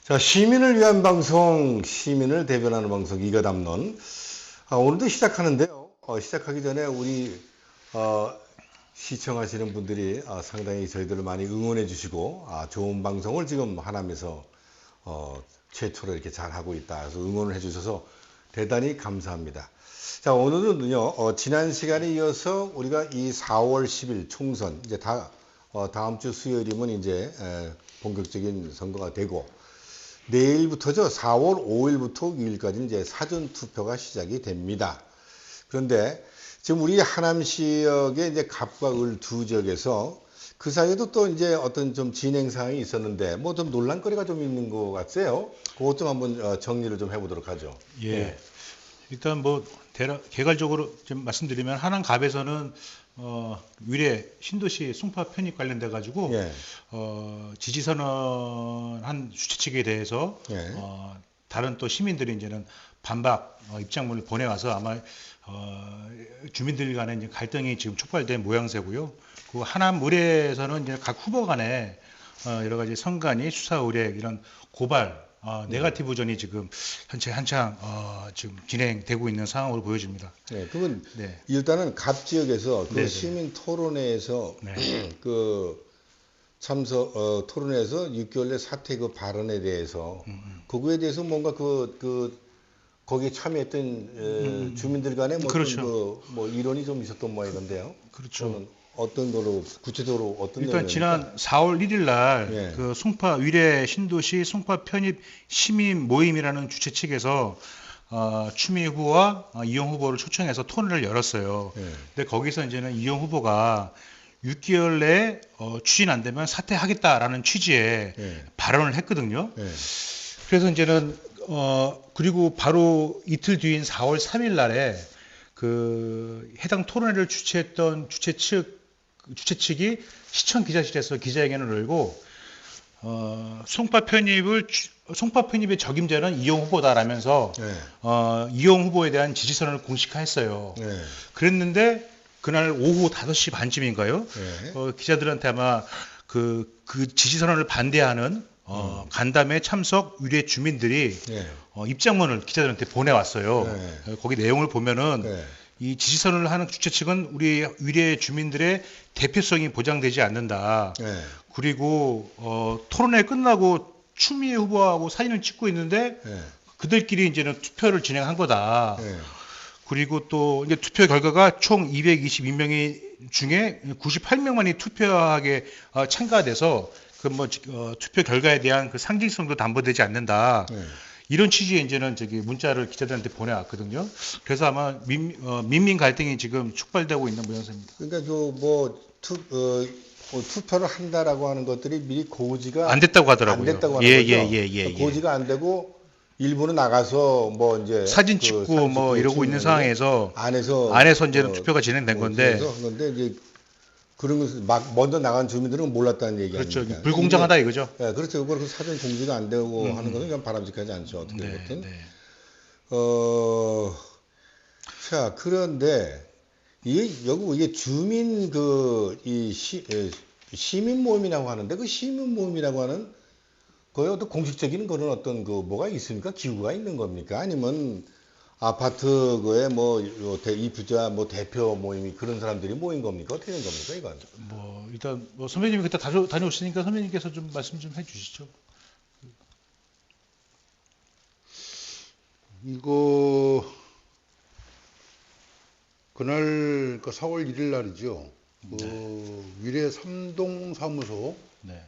자, 시민을 위한 방송, 시민을 대변하는 방송, 이가 담론. 오늘도 시작하는데요. 시작하기 전에 우리 시청하시는 분들이 상당히 저희들을 많이 응원해 주시고 좋은 방송을 지금 하남에서 최초로 이렇게 잘 하고 있다. 그래서 응원을 해 주셔서 대단히 감사합니다. 자, 오늘은요, 지난 시간에 이어서 우리가 이 4월 10일 총선, 이제 다음 주 수요일이면 이제 본격적인 선거가 되고, 내일부터죠. 4월 5일부터 6일까지 이제 사전 투표가 시작이 됩니다. 그런데 지금 우리 하남 지역의 이제 갑과 을 두 지역에서 그 사이에도 또 이제 어떤 좀 진행 사항이 있었는데 뭐 좀 논란거리가 좀 있는 것 같아요. 그것 좀 한번 정리를 좀 해보도록 하죠. 예. 네. 일단 뭐 개괄적으로 좀 말씀드리면 하남갑에서는 위례 신도시 송파 편입 관련돼 가지고 예. 지지선언한 주최 측에 대해서 예. 다른 또 시민들이 이제는 반박 입장문을 보내와서 아마 주민들 간의 이제 갈등이 지금 촉발된 모양새고요. 그 하남 의뢰에서는 이제 각 후보 간에 여러 가지 선관위 수사 의뢰 이런 고발 네거티브전이 지금 현재 한창 지금 진행되고 있는 상황으로 보여집니다. 네, 그러면 네. 일단은 갑 지역에서 그 네네. 시민 토론회에서 네. 그 토론회에서 6개월 내 사퇴 그 발언에 대해서 그거에 대해서 뭔가 거기에 참여했던 주민들 간에 뭐 그렇죠. 뭐 이론이 좀 있었던 모양인데요. 그렇죠. 그러면 어떤 거로 구체적으로 어떤 일단 내용입니까? 지난 4월 1일 날 예. 그 송파 위례 신도시 송파 편입 시민 모임이라는 주최 측에서 추미애 후보와 이용 후보를 초청해서 토론을 열었어요. 예. 근데 거기서 이제는 이용 후보가 6개월 내에 추진 안 되면 사퇴하겠다라는 취지의 예. 발언을 했거든요. 예. 그래서 이제는 그리고 바로 이틀 뒤인 4월 3일 날에 그 해당 토론회를 주최했던 주최 측이 시청 기자실에서 기자회견을 열고 송파 편입의 적임자는 이용 후보다라면서 예. 이용 후보에 대한 지지선을 공식화했어요. 예. 그랬는데 그날 오후 5시 반쯤인가요? 예. 기자들한테 아마 그 지지선언을 반대하는 간담회 참석 위례 주민들이 예. 입장문을 기자들한테 보내왔어요. 네. 거기 내용을 보면은 네. 이 지지선언을 하는 주최 측은 우리 위례 주민들의 대표성이 보장되지 않는다. 예. 그리고 토론회 끝나고 추미애 후보하고 사진을 찍고 있는데 예. 그들끼리 이제는 투표를 진행한 거다. 예. 그리고 또 이제 투표 결과가 총 222명이 중에 98명만이 투표하게 참가가 돼서 그 뭐 투표 결과에 대한 그 상징성도 담보되지 않는다. 예. 이런 취지의 이제는 문자를 기자들한테 보내왔거든요. 그래서 아마 민민 갈등이 지금 촉발되고 있는 모양새입니다. 그러니까 투표를 한다라고 하는 것들이 미리 고지가 안 됐다고 하더라고요. 안 됐다고 하는 거죠. 그러니까 고지가 안 되고 일부는 나가서 뭐 이제 사진 찍고 뭐 이러고 있는 상황에서 안에서 이제는 투표가 진행된 건데. 그런데 이제 그런 것을 막 먼저 나간 주민들은 몰랐다는 얘기 그렇죠. 아닙니까? 불공정하다 이거죠. 예, 그렇죠. 그걸 사전 공지가 안 되고 하는 것은 그냥 바람직하지 않죠. 어떻게 네, 보든. 네. 자, 그런데 이게 주민 시민 모임이라고 하는데 그 시민 모임이라고 하는 거에 어떤 공식적인 그런 어떤 뭐가 있습니까? 기구가 있는 겁니까? 아니면 아파트 그에 뭐 입주자 뭐 대표 모임이 그런 사람들이 모인 겁니까? 어떻게 된 겁니까, 이건? 뭐 일단 뭐 선배님이 그때 다녀오시니까 선배님께서 좀 말씀 좀 해주시죠. 이거 그날 4월 1일 날이죠. 위례 삼동 사무소 네.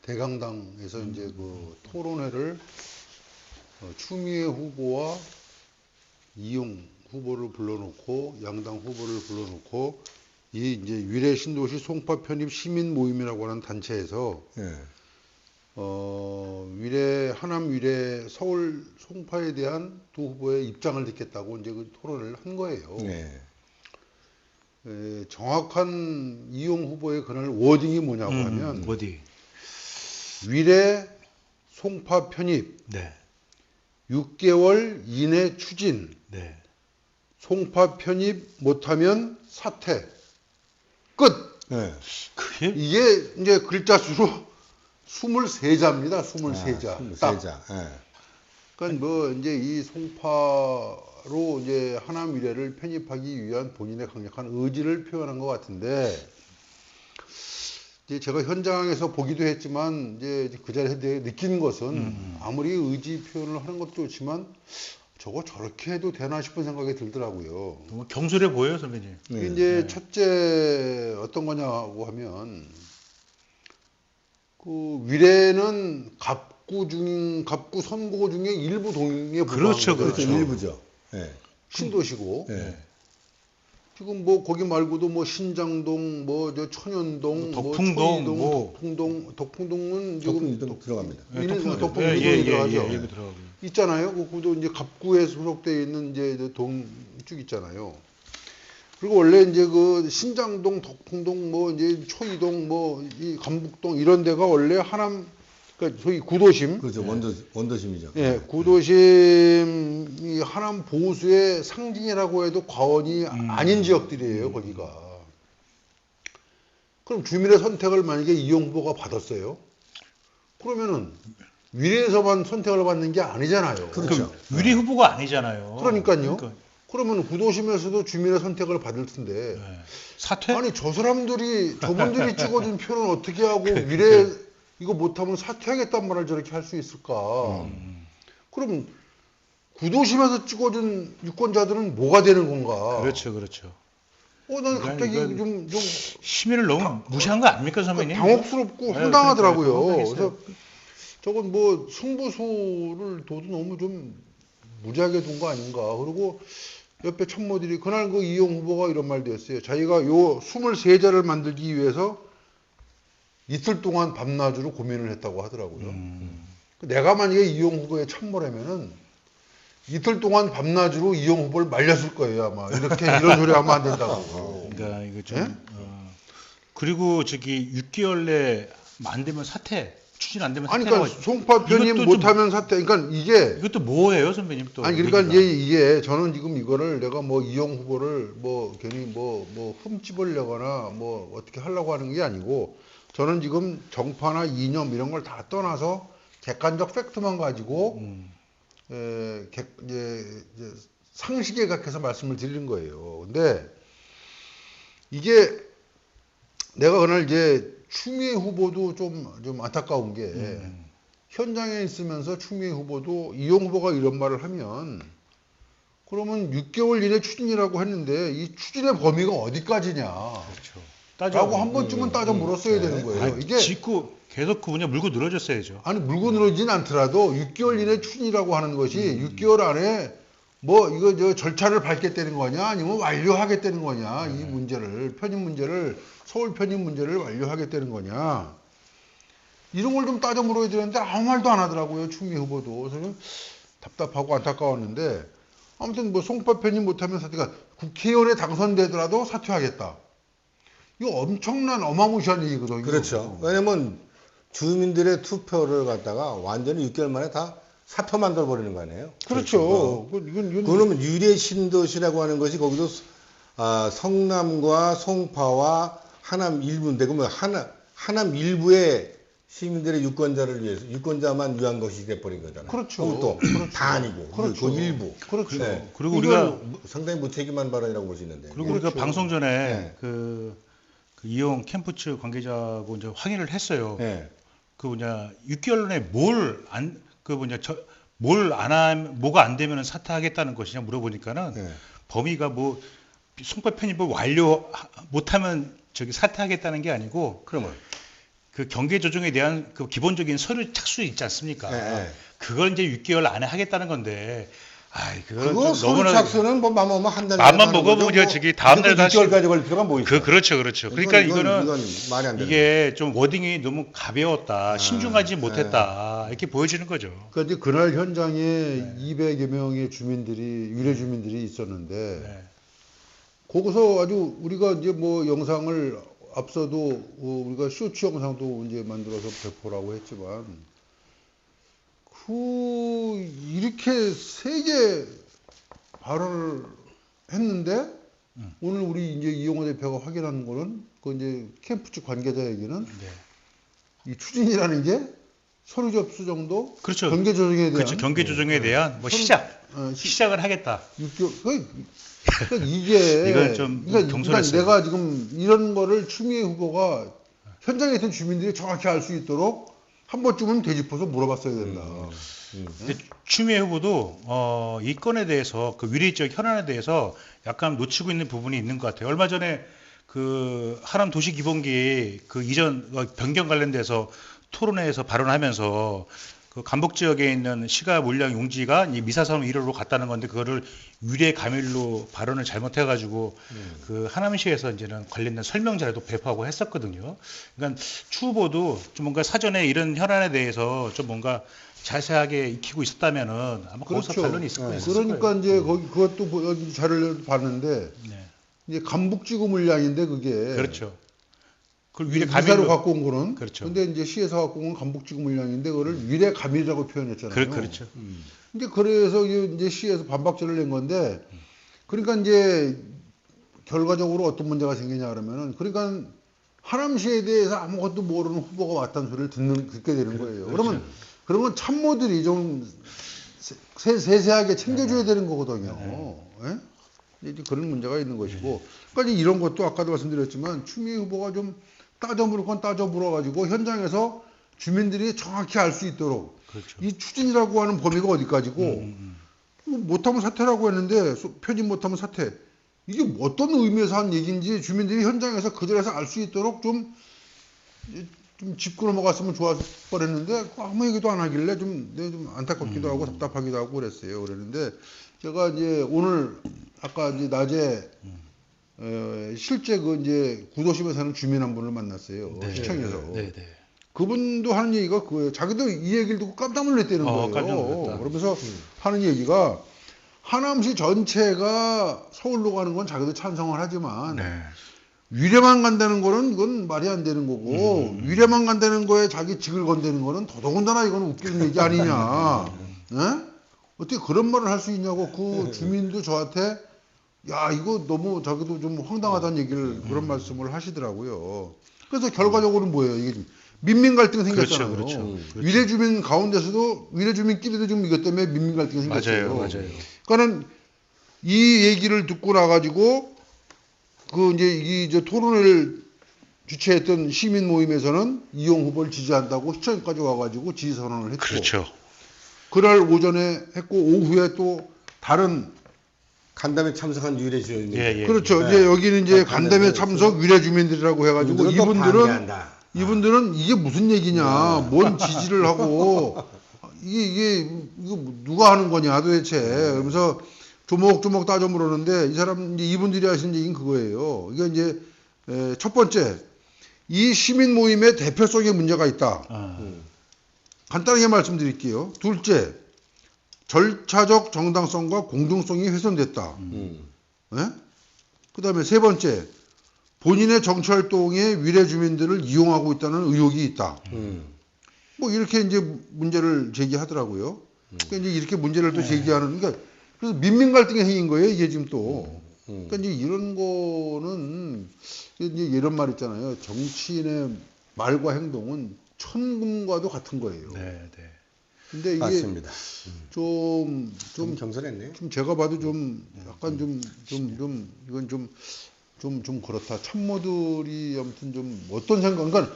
대강당에서 이제 그 토론회를 추미애 후보와 이용 후보를 불러놓고 양당 후보를 불러놓고 이 이제 위례 신도시 송파 편입 시민 모임이라고 하는 단체에서 예. 하남 위례 서울 송파에 대한 두 후보의 입장을 듣겠다고 이제 그 토론을 한 거예요. 네. 정확한 이용 후보의 그날 워딩이 뭐냐고 하면 어디? 위례 송파 편입 네. 6개월 이내 추진, 네. 송파 편입 못하면 사퇴. 끝. 네. 그게 이게 이제 글자 수로 23자입니다. 23자. 23자. 예. 그러니까 뭐 이제 이 송파로 이제 하남 미래를 편입하기 위한 본인의 강력한 의지를 표현한 것 같은데, 이제 제가 현장에서 보기도 했지만 이제 그 자리에서 느끼는 것은 아무리 의지 표현을 하는 것도 좋지만 저거 저렇게 해도 되나 싶은 생각이 들더라고요. 너무 경솔해 보여요, 선배님. 이게 네. 이제 첫째 어떤 거냐고 하면, 그 위례는 갑구 선고 중에 일부 동에 그렇죠, 불과한 그렇죠. 거잖아요. 일부죠. 예. 신도시고 예. 지금 뭐 거기 말고도 뭐 신장동, 뭐 저 천연동, 덕풍동, 뭐 초이동, 뭐. 덕풍동은 지금 덕분이동 들어갑니다. 덕풍 예, 이동이 들어가죠. 일부 들어가고. 있잖아요. 그것도 이제 갑구에 소속되어 있는 이제 동쭉 있잖아요. 그리고 원래 이제 그 신장동, 덕풍동, 뭐 이제 초이동, 뭐 이 감북동 이런 데가 원래 하남, 그러니까 소위 구도심, 그렇죠. 원도심이죠. 예, 구도심이 하남 보수의 상징이라고 해도 과언이 아닌 지역들이에요, 거기가. 그럼 주민의 선택을 만약에 이용 후보가 받았어요. 그러면은 위례에서만 선택을 받는 게 아니잖아요. 그렇죠. 위례 후보가 아니잖아요. 그러니까요. 그러니까, 그러면 구도심에서도 주민의 선택을 받을 텐데. 예. 사퇴? 아니 저 사람들이 저분들이 찍어준 표는 어떻게 하고 미래 이거 못하면 사퇴하겠단 말을 저렇게 할 수 있을까? 그럼 구도심에서 찍어준 유권자들은 뭐가 되는 건가? 그렇죠, 그렇죠. 나는 갑자기 이건 좀 시민을 너무 무시한 거 아닙니까, 선배님? 당혹스럽고 네, 황당하더라고요. 그러니까요. 그래서 저건 뭐 승부수를 둬도 너무 좀 무지하게 둔 거 아닌가? 그리고 옆에 참모들이 그날 그 이용 후보가 이런 말도 했어요. 자기가 요 23자를 만들기 위해서 이틀 동안 밤낮으로 고민을 했다고 하더라고요. 내가 만약에 이용 후보의 참모라면은 이틀 동안 밤낮으로 이용 후보를 말렸을 거예요, 아마. 이렇게 이런 소리 하면 안 된다고. 그러니까 이거 좀 예? 그리고 저기 6개월 내에 안 되면 사퇴, 추진 안 되면 아니, 사퇴라고 그러니까 송파 편입 이것도 못하면 사퇴. 그러니까 이게 이것도 뭐예요, 선배님 또? 아니 그러니까 얘기가. 이게 저는 지금 이거를 내가 뭐 이용 후보를 뭐 괜히 뭐 흠집으려거나 뭐 어떻게 하려고 하는 게 아니고 저는 지금 정파나 이념 이런 걸 다 떠나서 객관적 팩트만 가지고 이제 상식에 각해서 말씀을 드리는 거예요. 근데 이게 내가 그날 이제 추미애 후보도 좀 안타까운 게 현장에 있으면서 추미애 후보도 이용 후보가 이런 말을 하면 그러면 6개월 이내 추진이라고 했는데 이 추진의 범위가 어디까지냐 그렇죠. 라고 한 번쯤은 따져 물었어야 되는 거예요. 아니, 이게 짓고 계속 그 그냥 물고 늘어졌어야죠. 아니 물고 늘어지진 않더라도 6개월 이내 추진이라고 하는 것이 6개월 안에 뭐 이거 저 절차를 밟겠다는 거냐 아니면 완료하겠다는 거냐 이 문제를 편입 문제를 서울 편입 문제를 완료하겠다는 거냐 이런 걸 좀 따져 물어야 되는데 아무 말도 안 하더라고요 추미애 후보도. 그래서 좀 답답하고 안타까웠는데 아무튼 뭐 송파 편입 못하면 사퇴가 국회의원에 당선되더라도 사퇴하겠다. 이거 엄청난 어마무시한 얘기거든요. 그렇죠. 왜냐면 주민들의 투표를 갖다가 완전히 6개월 만에 다 사표 만들어 버리는 거 아니에요? 그렇죠. 이건 그러면 유례 신도시라고 하는 것이 거기도 성남과 송파와 하남 일부인데 그러면 하남 일부의 시민들의 유권자를 위해서 유권자만 위한 것이 돼버린 거잖아요. 그렇죠. 또 그렇죠. 다 아니고 그렇죠. 그 일부. 그렇죠. 네. 그리고 이건 상당히 무책임한 발언이라고 볼 수 있는데. 그리고 우리가 그렇죠. 방송 전에 네. 그 이용 캠프 측 관계자하고 이제 확인을 했어요. 네. 그 뭐냐 6개월 내에 뭐가 안 되면 사퇴하겠다는 것이냐 물어보니까는 네. 범위가 뭐 송파 편입을 완료 못하면 저기 사퇴하겠다는 게 아니고 그러면 그 경계 조정에 대한 그 기본적인 서류 착수 있지 않습니까? 네. 그걸 이제 6개월 안에 하겠다는 건데, 그건 그거 좀 너무나 선착순은 뭐 맘만 한 달. 맘만 먹어보고 저기 다음 날 다시 6개월까지 걸릴 필요가 뭐 있어? 그렇죠. 그러니까 이거는 이건 말이 안 되는. 이게 좀 워딩이 너무 가벼웠다, 신중하지 못했다 이렇게 보여지는 거죠. 그러니까 이제 그날 현장에 200여 명의 주민들이 유래 주민들이 있었는데 네. 거기서 아주 우리가 이제 뭐 영상을 앞서도 우리가 쇼츠 영상도 이제 만들어서 배포라고 했지만 이렇게 세게 발언을 했는데 오늘 우리 이제 이용호 대표가 확인한 거는 그 이제 캠프 측 관계자 얘기는 네. 이 추진이라는 게 서류 접수 정도, 그렇죠. 경계 조정에 대한 그렇죠. 경계 조정에 대한 뭐 시작을 하겠다. 6개월. 그러니까 이게 이건 좀 경솔했어요. 내가 지금 이런 거를 추미애 후보가 현장에 있던 주민들이 정확히 알 수 있도록 한 번쯤은 되짚어서 물어봤어야 된다. 근데 추미애 후보도 이 건에 대해서 그 위례지역 현안에 대해서 약간 놓치고 있는 부분이 있는 것 같아요. 얼마 전에 그 하남 도시기본기 그 이전 변경 관련돼서 토론회에서 발언하면서 그 간북 지역에 있는 시가 물량 용지가 이 미사선 1호로 갔다는 건데 그거를 위례 가밀로 발언을 잘못해가지고 그 하남시에서 이제는 관련된 설명 자료도 배포하고 했었거든요. 그러니까 추 후보도 좀 뭔가 사전에 이런 현안에 대해서 좀 뭔가 자세하게 익히고 있었다면은 아마 거기서 그렇죠. 반론이 있을 거예요. 그러니까 이제 거기 그것도 여기 자료를 봤는데 네. 이제 간북지구 물량인데 그게 그렇죠. 그걸 위례 미사로 가밀로 갖고 온 거는 그렇죠. 근데 이제 시에서 갖고 온 간북지구 물량인데 그거를 위례 가밀이라고 표현했잖아요. 그렇죠. 근데 그래서 이제 시에서 반박절을 낸 건데 그러니까 이제 결과적으로 어떤 문제가 생기냐 그러면은 그러니까 하남시에 대해서 아무것도 모르는 후보가 왔다는 소리를 듣게 되는 거예요. 그러면 그러면 참모들이 좀 세세하게 챙겨줘야 되는 거거든요. 예? 이제 그런 문제가 있는 것이고, 그러니까 이제 이런 것도 아까도 말씀드렸지만 추미애 후보가 좀 따져 물을 건 따져 물어가지고 현장에서 주민들이 정확히 알 수 있도록 그렇죠. 이 추진이라고 하는 범위가 어디까지고 못하면 사퇴라고 했는데 표진 못하면 사퇴 이게 어떤 의미에서 한 얘기인지 주민들이 현장에서 그 자리에서 알 수 있도록 좀 짚고 넘어갔으면 좋았을 뻔했는데 아무 얘기도 안 하길래 좀 안타깝기도 하고 답답하기도 하고 그랬어요. 그랬는데 제가 이제 오늘 아까 이제 낮에 실제 그 이제 구도심에 사는 주민 한 분을 만났어요. 시청에서. 네. 그분도 하는 얘기가 그거예요. 자기도 이 얘기를 듣고 깜짝 놀랐다는 거예요. 깜짝 놀랐다. 그러면서 하는 얘기가 하남시 전체가 서울로 가는 건 자기도 찬성을 하지만 위례만 간다는 거는 이건 말이 안 되는 거고 위례만 간다는 거에 자기 직을 건다는 거는 더더군다나 이건 웃기는 얘기 아니냐. 어떻게 그런 말을 할 수 있냐고 그 주민도 저한테 야 이거 너무 자기도 좀 황당하다는 얘기를 그런 말씀을 하시더라고요. 그래서 결과적으로는 뭐예요? 이게 좀 민민 갈등이 생겼잖아요. 그렇죠. 위례 주민 가운데서도 위례 주민끼리도 좀 이것 때문에 민민 갈등이 생겼어요. 맞아요. 그러니까는 이 얘기를 듣고 나가지고 그 이제 토론회를 주최했던 시민 모임에서는 이용 후보를 지지한다고 시청까지 와가지고 지지 선언을 했고, 그렇죠. 그날 오전에 했고 오후에 또 다른 간담회 참석한 유래 주민. 그렇죠. 이제 여기는 이제 간담회 참석 위례 주민들이라고 해가지고 이분들은 이게 무슨 얘기냐, 뭔 지지를 하고 이게 누가 하는 거냐 도대체. 그러면서 조목조목 따져 물었는데 이분들이 하신 얘기는 그거예요. 이게 이제 첫 번째 이 시민 모임의 대표성에 문제가 있다. 간단하게 말씀드릴게요. 둘째, 절차적 정당성과 공정성이 훼손됐다. 그 다음에 세 번째, 본인의 정치활동에 위례 주민들을 이용하고 있다는 의혹이 있다. 뭐 이렇게 이제 문제를 제기하더라고요. 그러니까 이제 이렇게 문제를 또 제기하는, 그러니까 그래서 민민 갈등이 생긴 거예요. 이게 지금 또. 그러니까 이제 이런 거는 이제 이런 말 있잖아요. 정치인의 말과 행동은 천금과도 같은 거예요. 근데 이게 맞습니다. 좀 경솔했네요. 좀 제가 봐도 좀 약간 이건 좀 그렇다. 참모들이 아무튼 좀 어떤 생각, 그러니까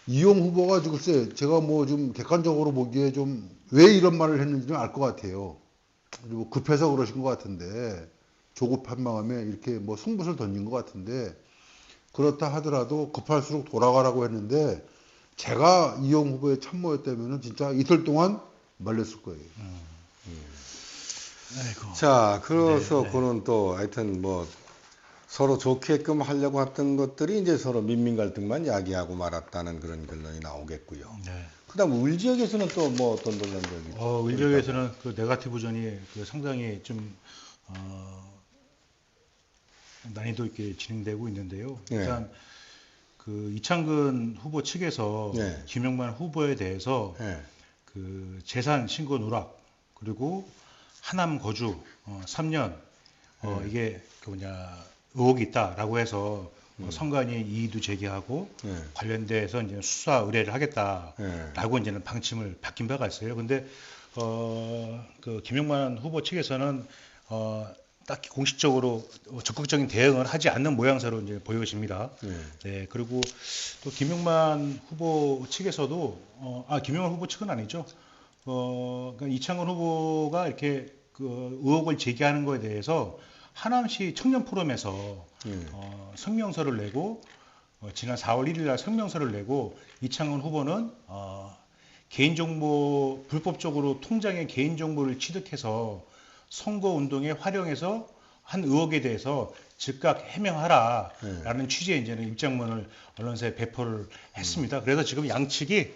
이용 후보가 글쎄 제가 뭐 좀 객관적으로 보기에 좀 왜 이런 말을 했는지는 알 것 같아요. 그리고 급해서 그러신 것 같은데 조급한 마음에 이렇게 뭐 승부를 던진 것 같은데 그렇다 하더라도 급할수록 돌아가라고 했는데 제가 이용 후보의 참모였다면은 진짜 이틀 동안 말렸을 거예요. 자, 그래서 그는 또 하여튼 뭐 서로 좋게끔 하려고 했던 것들이 이제 서로 민민 갈등만 야기하고 말았다는 그런 결론이 나오겠고요. 그다음 울 지역에서는 또 뭐 어떤 논란들이? 울 지역에서는 그 네거티브전이 그 상당히 좀 난이도 있게 진행되고 있는데요. 일단 그 이창근 후보 측에서 김영만 후보에 대해서 그 재산 신고 누락 그리고 하남 거주 3년 이게 그 의혹이 있다라고 해서 선관위 이의도 제기하고 예. 관련돼서 이제 수사 의뢰를 하겠다라고 예. 이제는 방침을 바뀐 바가 있어요. 근데 그 김용만 후보 측에서는 딱히 공식적으로 적극적인 대응을 하지 않는 모양새로 이제 보여집니다. 예. 네, 그리고 또 김용만 후보 측에서도 김용만 후보 측은 아니죠. 그러니까 이창건 후보가 이렇게 그 의혹을 제기하는 거에 대해서 하남시 청년 포럼에서 예. 성명서를 내고 지난 4월 1일 날 성명서를 내고 이창건 후보는 개인정보 불법적으로 통장의 개인정보를 취득해서 선거운동에 활용해서 한 의혹에 대해서 즉각 해명하라라는 취지의 이제는 입장문을 언론사에 배포를 했습니다. 그래서 지금 양측이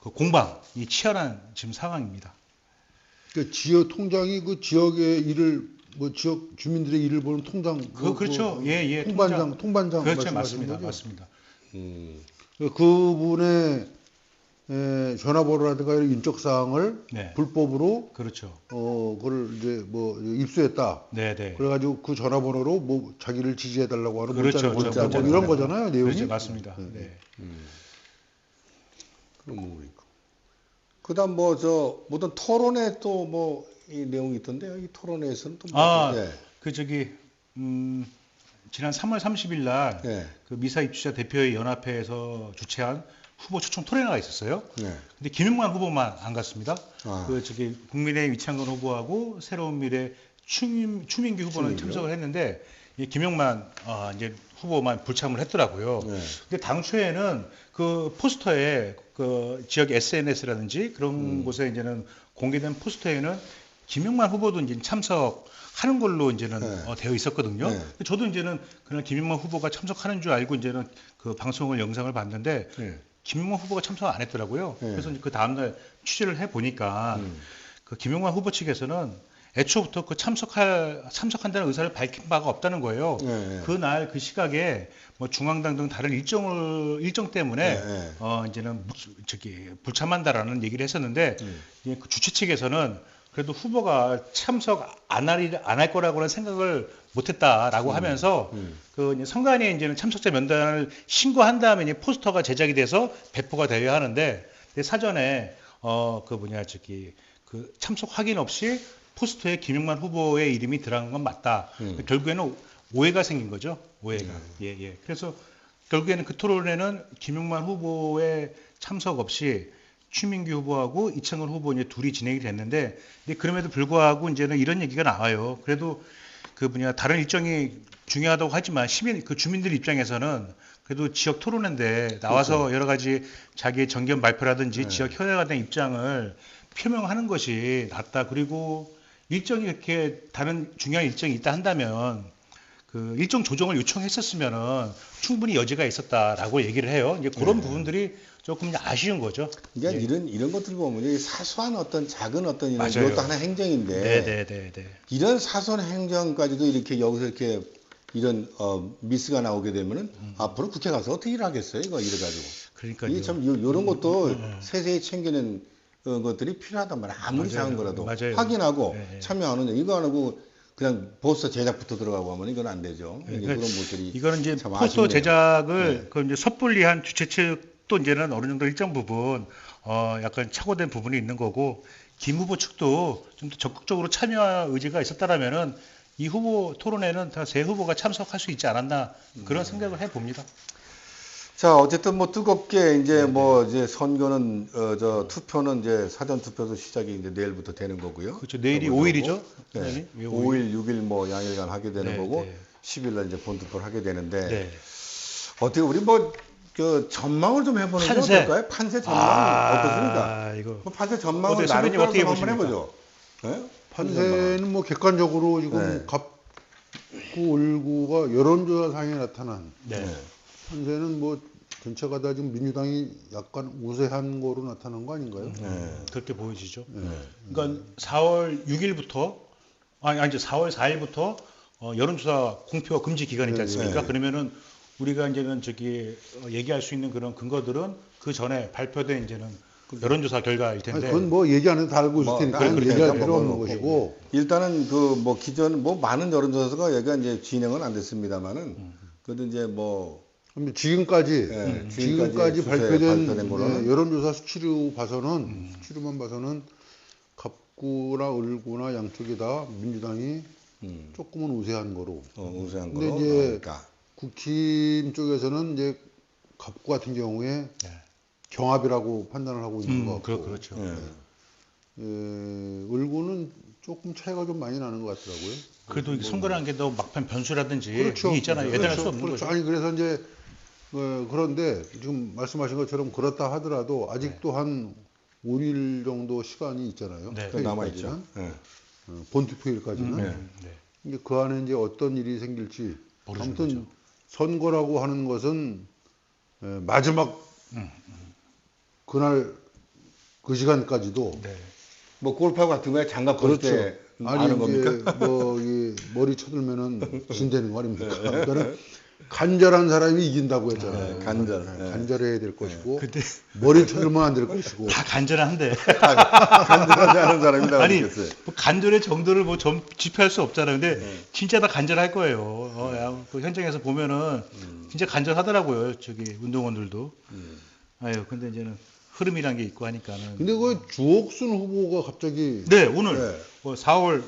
그 공방이 치열한 지금 상황입니다. 그 지역 통장이 그 지역의 일을 뭐 지역 주민들의 일을 보는 통장 그렇죠. 예, 통반장 그렇죠. 말씀하시는 맞습니다. 거죠? 맞습니다. 그분의 전화번호라든가 이런 인적 사항을 네. 불법으로 그렇죠. 그걸 이제 뭐 입수했다. 네, 네. 그래가지고 그 전화번호로 뭐 자기를 지지해달라고 하는 그렇죠. 문자를 문자 보냈다. 뭐 보내고. 이런 거잖아요, 내용이. 그렇죠. 맞습니다. 네. 그럼 뭐 있고. 그다음 뭐 저 모든 토론회 또 뭐 이 내용이 있던데요. 이 토론회에서는 또 뭐. 예. 그 저기 지난 3월 30일 날 예. 그 미사 입주자 대표회 연합회에서 주최한 후보 초청 토론회가 있었어요. 예. 근데 김용만 후보만 안 갔습니다. 아. 그 저기 국민의힘 이창건 후보하고 새로운 미래 추민규 후보는 참석을 했는데 이 김용만 이제 후보만 불참을 했더라고요. 예. 근데 당초에는 그 포스터에 그 지역 SNS라든지 그런 곳에 이제는 공개된 포스터에는 김용만 후보도 이제 참석하는 걸로 이제는 되어 있었거든요. 네. 근데 저도 이제는 그날 김용만 후보가 참석하는 줄 알고 이제는 그 방송을 영상을 봤는데 예. 김용만 후보가 참석 안 했더라고요. 네. 그래서 그 다음날 취재를 해 보니까 그 김용만 후보 측에서는 애초부터 그 참석한다는 의사를 밝힌 바가 없다는 거예요. 네. 그날 그 시각에 뭐 중앙당 등 다른 일정 때문에 네. 이제는 저기 불참한다라는 얘기를 했었는데 그 주최 측에서는 그래도 후보가 참석 안 할 거라고는 생각을 못했다라고 하면서 그 이제 선관위에 이제는 참석자 명단을 신고한 다음에 이제 포스터가 제작이 돼서 배포가 되어야 하는데 사전에 그 참석 확인 없이 포스터에 김용만 후보의 이름이 들어간 건 맞다. 결국에는 오해가 생긴 거죠. 오해가. 예. 그래서 결국에는 그 토론회는 김용만 후보의 참석 없이 추민규 후보하고 이창건 후보 이제 둘이 진행이 됐는데, 근데 그럼에도 불구하고 이제는 이런 얘기가 나와요. 그래도 다른 일정이 중요하다고 하지만 주민들 입장에서는 그래도 지역 토론회인데 나와서 그렇죠. 여러 가지 자기의 정견 발표라든지 지역 현안에 대한 입장을 표명하는 것이 낫다. 그리고 일정이 이렇게 다른 중요한 일정이 있다 한다면 그 일정 조정을 요청했었으면은 충분히 여지가 있었다라고 얘기를 해요. 이제 그런 부분들이 조금 아쉬운 거죠. 그러니까 예. 이런 것들 보면 이게 사소한 어떤 작은 어떤 이런 맞아요. 이것도 하나의 행정인데 네. 이런 사소한 행정까지도 이렇게 여기서 이렇게 이런 미스가 나오게 되면은 앞으로 국회 가서 어떻게 일하겠어요? 이거 이래가지고. 그러니까요. 이게 참 이런 것도 세세히 챙기는 것들이 필요하단 말이야. 아무리 맞아요. 작은 거라도 맞아요. 확인하고 네. 참여하는 이거 안 하고 그냥 포스터 제작부터 들어가고 하면 이건 안 되죠. 이게 그러니까 그런 것들이 이거는 이제 참 포스터 아쉽네요. 제작을 그 이제 섣불리 한 주최 측도 이제는 어느 정도 일정 부분 약간 착오된 부분이 있는 거고 김 후보 측도 좀 더 적극적으로 참여 의지가 있었다라면은 이 후보 토론회는 다 세 후보가 참석할 수 있지 않았나 그런 생각을 해 봅니다. 자, 어쨌든 뭐 뜨겁게 이제 뭐 이제 선거는 투표는 이제 사전 투표도 시작이 이제 내일부터 되는 거고요. 그렇죠. 내일이 그거고. 5일이죠. 네. 5일, 6일 뭐 양일간 하게 되는 네, 거고 네. 10일 날 이제 본투표를 하게 되는데 네. 어떻게 우리 뭐 그 전망을 좀 해보는 게 판세. 어떨까요? 판세 전망 어떻습니까? 이거 뭐 판세 전망을 어때요? 선배님 나름대로 어떻게 한번 보십니까? 해보죠. 네? 판세는 뭐 객관적으로 지금 네. 갑구 을구가 여론조사상에 나타난 네. 판세는 뭐 전체가 다 지금 민주당이 약간 우세한 거로 나타난 거 아닌가요? 그렇게 보여지죠. 네. 그러니까 4월 6일부터 아니 4월 4일부터 여론조사 공표 금지 기간이 있지 않습니까? 네. 그러면은 우리가 이제는 얘기할 수 있는 그런 근거들은 그 전에 발표된 이제는 여론조사 결과일 아니, 텐데. 그건 뭐 얘기 안 해도 다 알고 있을 뭐, 테니까 그러니까 얘기할 뭐, 필요 없는 뭐, 것이고 일단은 그 뭐 기존 뭐 많은 여론조사가 여기가 이제 진행은 안 됐습니다만은 그래도 이제 뭐 근데 지금까지 예, 지금까지 추세 발표된 거로는 여론조사 수치로 봐서는 수치로만 봐서는 갑구나 을구나 양쪽에 다 민주당이 조금은 우세한 거로. 우세한 근데 거로 이제 나오니까. 국힘 쪽에서는 이제 갑구 같은 경우에 네. 경합이라고 판단을 하고 있는 것 같고, 그렇죠. 예. 을구는 조금 차이가 좀 많이 나는 것 같더라고요. 그래도 이게 선거라는 게 더 막판 변수라든지 그렇죠. 이게 있잖아요. 예단할 수 없는 그렇죠. 거죠. 아니 그래서 이제 그런데 지금 말씀하신 것처럼 그렇다 하더라도 아직도 한 5일 정도 시간이 있잖아요. 네. 그 남아있죠. 예. 본투표일까지는. 네. 근데 그 안에 이제 어떤 일이 생길지 모르는 아무튼 거죠. 선거라고 하는 것은 마지막 그날 그 시간까지도 네. 뭐 골프하고 같은 거에 장갑 걸 그렇죠. 때 아니 아는 이제 겁니까? 뭐 머리 쳐들면은 진다는 거 아닙니까? 그러니까는 간절한 사람이 이긴다고 했잖아요. 간절. 간절해야 될 것이고 근데 머리 쳐들면 안 될 것이고. 다 간절한데 간절하지 않은 사람이라고 아니 느꼈어요. 뭐 간절의 정도를 뭐 좀 지표할 수 없잖아요. 근데 진짜 다 간절할 거예요. 그 현장에서 보면은 진짜 간절하더라고요. 저기 운동원들도. 아유 근데 이제는 흐름이란 게 있고 하니까는. 근데 그 주옥순 후보가 갑자기 네 오늘 네. 4월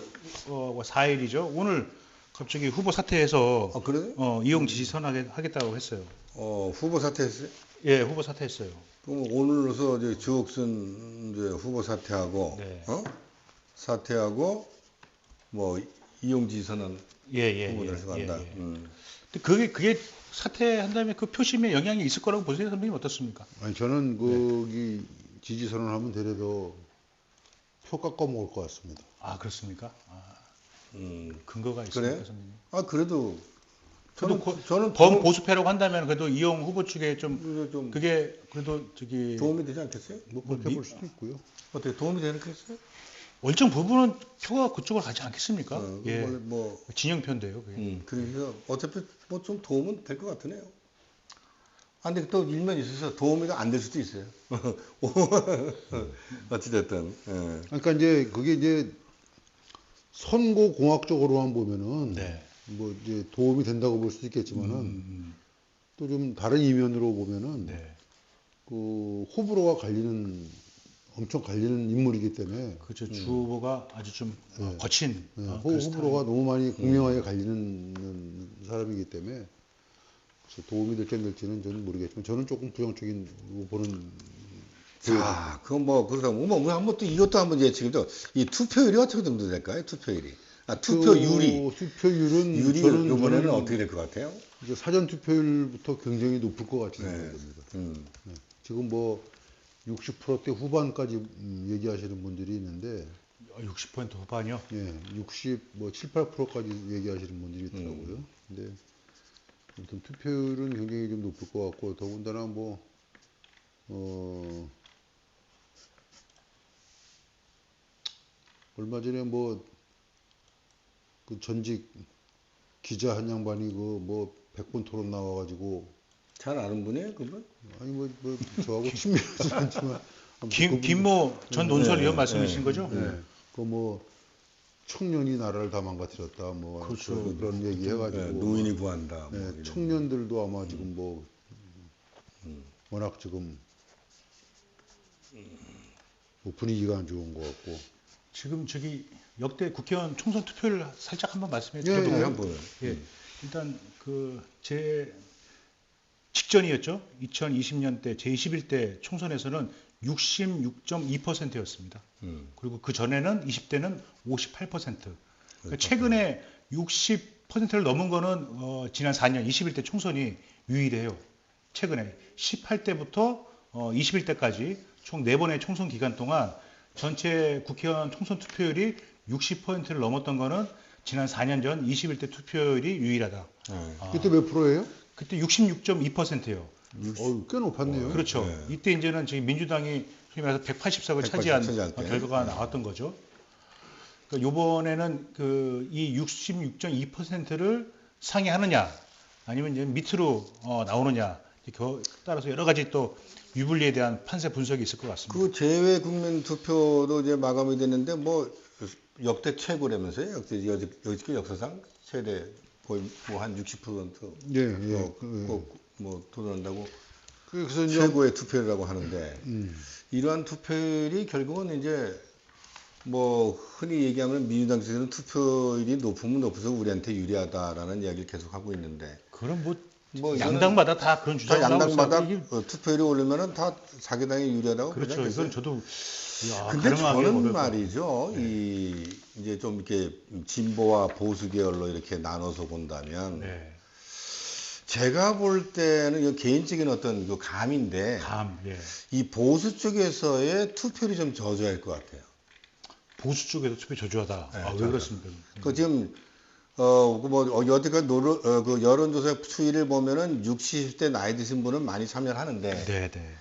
4일이죠. 오늘 갑자기 후보 사퇴해서 아, 그래요? 이용 지시 선하겠다고 했어요. 후보 사퇴했어요? 예, 후보 사퇴했어요. 그럼 오늘로서 이제 주옥순 이제 후보 사퇴하고, 네. 사퇴하고, 뭐, 이용지 선언 예. 후보들에서 간다. 근데 그게 사퇴한다면 그 표심에 영향이 있을 거라고 보세요, 선배님 어떻습니까? 아니 저는 거기 지지 선언하면 되레도 표 깎아 먹을 것 같습니다. 아 그렇습니까? 근거가 있습니까, 그래요? 선배님? 그래도, 그래도 저는 범보수패라고 한다면 그래도 이용 후보 측에 좀 좀 그게 그래도 저기 도움이 되지 않겠어요? 뭐 그렇게 볼 수도 있고요. 어떻게 도움이 되겠어요? 일정 부분은 표가 그쪽으로 가지 않겠습니까? 예, 원래 뭐, 진영표인데요. 그게. 그래서 어차피 뭐 좀 도움은 될 것 같으네요. 아, 근데 또 일면이 있어서 도움이 안 될 수도 있어요. 어찌됐든. 예. 그러니까 이제 그게 이제 선거 공학적으로만 보면은 네. 뭐 이제 도움이 된다고 볼 수도 있겠지만은 또 좀 다른 이면으로 보면은 네. 그 호불호가 엄청 갈리는 인물이기 때문에 그렇죠. 주 후보가 아주 좀 거친 호불호가 너무 많이 극명하게 갈리는 사람이기 때문에 그래서 도움이 될지 안 될지는 저는 모르겠지만 저는 조금 부정적인 보는. 자, 그건 뭐, 그러다 보면, 한번 또 이것도 한번 예측해도, 이 투표율이 어떻게 정도 될까요? 투표율이. 투표율이. 투표율은 이번에는 어떻게 될 것 같아요? 이제 사전 투표율부터 굉장히 높을 것 같이 네. 생각됩니다. 음. 네. 지금 뭐 60%대 후반까지 얘기하시는 분들이 있는데 60% 후반이요? 예, 60, 7, 8%까지 얘기하시는 분들이 있더라고요. 근데 아무튼 투표율은 굉장히 좀 높을 것 같고 더군다나 뭐 얼마 전에 뭐 그 전직 기자 한 양반이 그 뭐 100분 토론 나와가지고 잘 아는 분이에요, 그분? 아니 뭐 저하고 친밀하지 않지만 아무튼 김모 전 논설위원 말씀이신 거죠? 네. 그 뭐 청년이 나라를 다 망가뜨렸다 뭐 그렇죠. 그런 얘기 해가지고 네, 노인이 구한다. 뭐 네, 이런. 청년들도 아마 지금 뭐 워낙 지금 뭐 분위기가 안 좋은 것 같고. 지금 저기 역대 국회의원 총선 투표를 살짝 한번 말씀해 예, 주셔도 예. 한번. 예. 일단 제 직전이었죠. 2020년 때 제21대 총선에서는 66.2%였습니다. 그리고 그 전에는 20대는 58%. 그러니까 최근에 60%를 넘은 거는 지난 4년 21대 총선이 유일해요. 최근에 18대부터 21대까지 총 4번의 총선 기간 동안 전체 국회의원 총선 투표율이 60%를 넘었던 거는 지난 4년 전 21대 투표율이 유일하다. 그때 몇 프로예요? 그때 66.2%예요. 꽤 높았네요. 그렇죠. 네. 이때 이제는 지금 민주당이 소위 말해서 180석을 차지한 차지할 때. 결과가 나왔던 거죠. 그러니까 이번에는 이 66.2%를 상회하느냐, 아니면 이제 밑으로 나오느냐, 따라서 여러 가지 또 유불리에 대한 판세 분석이 있을 것 같습니다. 그 재외 국민 투표도 이제 마감이 됐는데 뭐 역대 최고라면서요? 여지껏 역사상 최대 거의 뭐 한 60% 예, 예. 뭐 도전한다고 그래서 이제 최고의 투표율이라고 하는데 음, 이러한 투표율이 결국은 이제 뭐 흔히 얘기하면 민주당 측에서는 투표율이 높으면 높아서 우리한테 유리하다라는 이야기를 계속 하고 있는데 그럼 뭐 뭐 양당마다 다 그런 다 주장을 하고 양당마다 있어요. 이게 투표율이 오르면은 다 자기 당이 유리하다고 그렇죠. 보지 않겠어요? 이건 저도 근데 가늠하기 저는 어려울 것 말이죠. 이제 좀 이렇게 진보와 보수 계열로 이렇게 나눠서 본다면 네. 제가 볼 때는 이거 개인적인 어떤 그 감인데 예. 이 보수 쪽에서의 투표율이 좀 저조할 것 같아요. 보수 쪽에도 투표 저조하다. 네, 왜 저조하다. 그렇습니까? 그 지금 여태까지 그 여론조사 추이를 보면은 60, 70대 나이 드신 분은 많이 참여를 하는데 네, 네.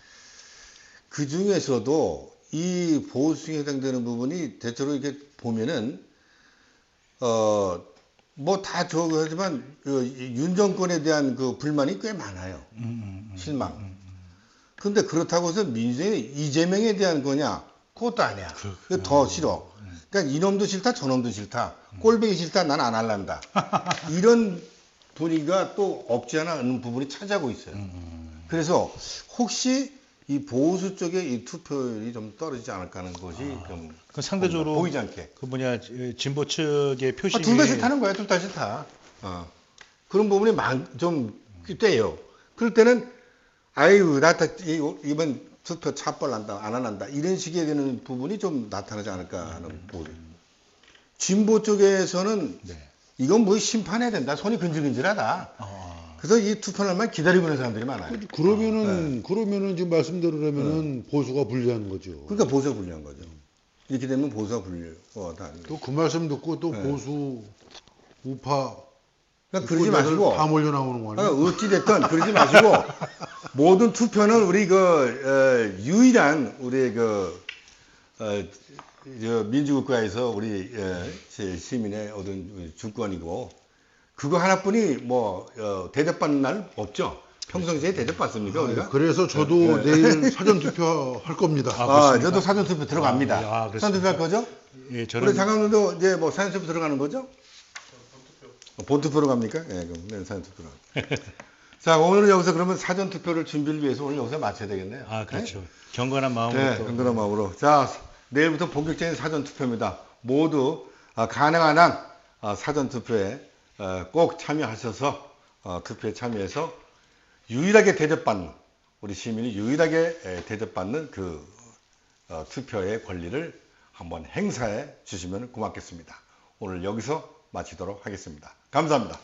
그 중에서도 이 보수에 해당되는 부분이 대체로 이렇게 보면은 뭐 다 저거 하지만 윤 정권에 대한 그 불만이 꽤 많아요. 실망. 근데 그렇다고 해서 민주당이 이재명에 대한 거냐? 그것도 아니야. 그거 더 싫어. 그러니까 이놈도 싫다, 저놈도 싫다. 꼴보기 싫다, 난 안 할란다. 이런 분위기가 또 없지 않아 않는 부분이 차지하고 있어요. 그래서 혹시 이 보수 쪽의 이 투표율이 좀 떨어지지 않을까 하는 것이 좀 그 상대적으로 보이지 않게. 그 진보 측의 표심이 둘 다 싫다는 거야, 둘 다 싫다. 그런 부분이 좀 떼요. 그럴 때는 아유, 이번 투표 차벌 난다, 안 한다. 이런 식의 되는 부분이 좀 나타나지 않을까 하는 부분. 진보 쪽에서는 네. 이건 뭐 심판해야 된다. 손이 근질근질하다. 그래서 이 투표 날만 기다리고 있는 사람들이 많아요. 그러면은 지금 말씀대로라면은 보수가 불리한 거죠. 그러니까 보수가 불리한 거죠. 이렇게 되면 보수가 불리하다. 또 그 말씀 듣고 또 네. 보수 우파 그러니까 그러지 마시고 다 몰려 나오는 거 아니에요? 어찌됐든 그러지 마시고 모든 투표는 우리 유일한 우리 민주국가에서 우리 시민의 얻은 주권이고 그거 하나뿐이 대접받는 날 없죠. 평상시에 대접받습니까 우리가? 그래서 저도 내일 사전 투표할 겁니다. 저도 사전투표 들어갑니다. 사전투표 할 거죠? 예, 우리 저는 장관님도 이제 뭐 사전투표 들어가는 거죠? 본투표로 갑니까? 예, 그럼 네, 사전투표로. 자, 오늘은 여기서 그러면 사전투표를 준비를 위해서 오늘 여기서 마쳐야 되겠네요. 그렇죠. 경건한 마음으로 네, 경건한 마음으로. 자, 내일부터 본격적인 사전투표입니다. 모두 가능한 한 사전투표에 꼭 참여하셔서 투표에 참여해서 유일하게 대접받는 우리 시민이 유일하게 대접받는 그 투표의 권리를 한번 행사해 주시면 고맙겠습니다. 오늘 여기서 마치도록 하겠습니다. 감사합니다.